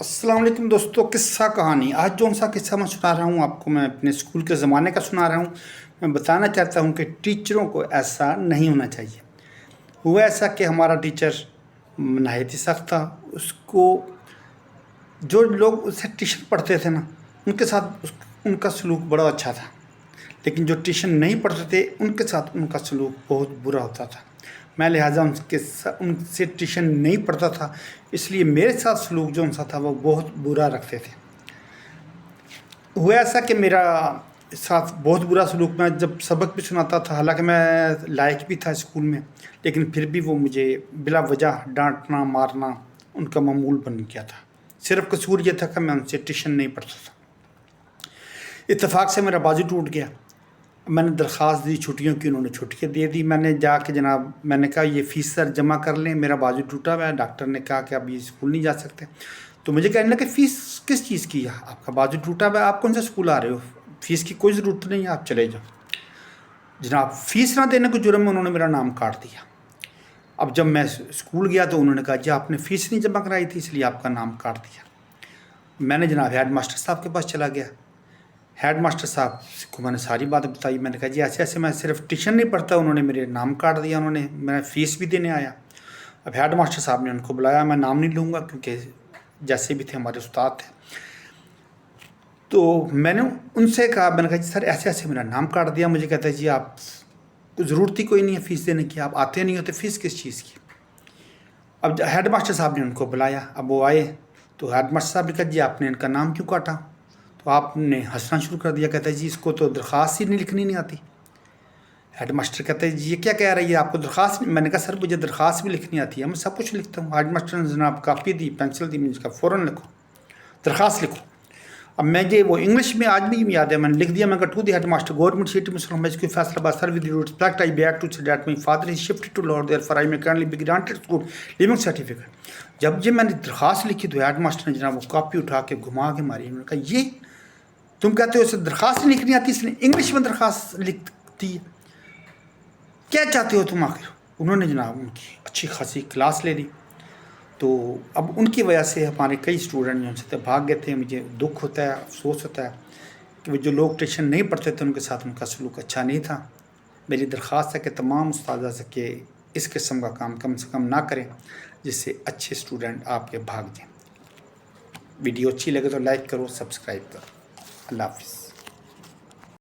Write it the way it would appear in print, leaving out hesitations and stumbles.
अस्सलाम वालेकुम दोस्तों, किस्सा कहानी। आज जो सा किस्सा मैं सुना रहा हूँ आपको, मैं अपने स्कूल के ज़माने का सुना रहा हूँ। मैं बताना चाहता हूँ कि टीचरों को ऐसा नहीं होना चाहिए। हुआ ऐसा कि हमारा टीचर नहायत ही सख्त था। उसको जो लोग उससे ट्यूशन पढ़ते थे ना, उनके साथ उनका सलूक बड़ा अच्छा था, लेकिन जो ट्यूशन नहीं पढ़ते थे उनके साथ उनका सलूक बहुत बुरा होता था। मैं लिहाजा उनसे ट्यूशन नहीं पढ़ता था, इसलिए मेरे साथ सलूक जो उनसा था वो बहुत बुरा रखते थे। हुआ ऐसा कि मेरा साथ बहुत बुरा सलूक, मैं जब सबक भी सुनाता था, हालांकि मैं लायक भी था स्कूल में, लेकिन फिर भी वो मुझे बिला वजह डांटना मारना उनका मामूल बन गया था। सिर्फ कसूर ये था कि मैं उनसे ट्यूशन नहीं पढ़ता था। इत्तेफाक से मेरा बाजू टूट गया। मैंने दरख्वास्त दी छुट्टियों की, उन्होंने छुट्टियाँ दे दी। मैंने जाके जनाब मैंने कहा ये फ़ीस सर जमा कर लें, मेरा बाजू टूटा हुआ है। डॉक्टर ने कहा कि अब ये स्कूल नहीं जा सकते। तो मुझे कहने लगे फ़ीस किस चीज़ की है, आपका बाजू टूटा हुआ है, आप कौन से स्कूल आ रहे हो, फ़ीस की कोई ज़रूरत नहीं है, आप चले जाओ। जनाब फ़ीस ना देने के जुर्म में उन्होंने मेरा नाम काट दिया। अब जब मैं स्कूल गया तो उन्होंने कहा जी आपने फ़ीस नहीं जमा कराई थी, इसलिए आपका नाम काट दिया। मैंने जनाब हेड मास्टर साहब के पास चला गया। हेड मास्टर साहब को मैंने सारी बात बताई। मैंने कहा जी ऐसे ऐसे मैं सिर्फ ट्यूशन नहीं पढ़ता, उन्होंने मेरे नाम काट दिया, उन्होंने मैं फ़ीस भी देने आया। अब हेड मास्टर साहब ने उनको बुलाया, मैं नाम नहीं लूँगा क्योंकि जैसे भी थे हमारे उस्ताद थे। तो मैंने उनसे कहा, मैंने कहा जी सर ऐसे ऐसे मेरा नाम काट दिया। मुझे कहता है जी आप ज़रूरत ही कोई नहीं है फ़ीस देने की, आप आते नहीं होते, फ़ीस किस चीज़ की। अब हेड मास्टर साहब ने उनको बुलाया। अब वो आए तो हेड मास्टर साहब ने कहा जी आपने इनका नाम क्यों काटा। तो आपने हंसना शुरू कर दिया। कहता है जी इसको तो दरख्वास्त ही नहीं लिखनी नहीं आती। हेड मास्टर कहते हैं जी ये क्या कह रही है, आपको दरख्वास्त। मैंने कहा सर मुझे दरख्वास्त भी लिखनी आती है, मैं सब कुछ लिखता हूँ। हेड मास्टर ने जनाब कापी दी, पेंसिल दी, मुझे कहा फ़ौरन लिखो, दरख्वास्त लिखो। अब मैं ये वो इंग्लिश में आज भी याद है, मैंने लिख दिया। मैं कहा to the headmaster government city Muslim कोई फैसला sir with respect I beg to say that my father is shifted to lord therefore I may kindly be granted school leaving certificate. जब ये मैंने दरख्वास्त लिखी तो head master ने जनाब वो कापी उठा के घुमा के मारी। उन्होंने कहा ये तुम कहते हो इसे दरख्वास्त लिखनी आती, इसने इंग्लिश में दरख्वास्त लिख दी, क्या चाहते हो तुम आखिर। उन्होंने जनाब उनकी अच्छी खासी क्लास ले ली। तो अब उनकी वजह से हमारे कई स्टूडेंट जो से भाग गए थे। मुझे दुख होता है, अफसोस होता है कि वो जो लोग ट्यूशन नहीं पढ़ते थे उनके साथ उनका सलूक अच्छा नहीं था। मेरी दरख्वास्त है कि तमाम उस्ताद से कि इस किस्म का काम कम से कम ना करें, जिससे अच्छे स्टूडेंट आपके भाग जाएँ। वीडियो अच्छी लगे तो लाइक करो, सब्सक्राइब करो। अल्लाह हाफ़िज़।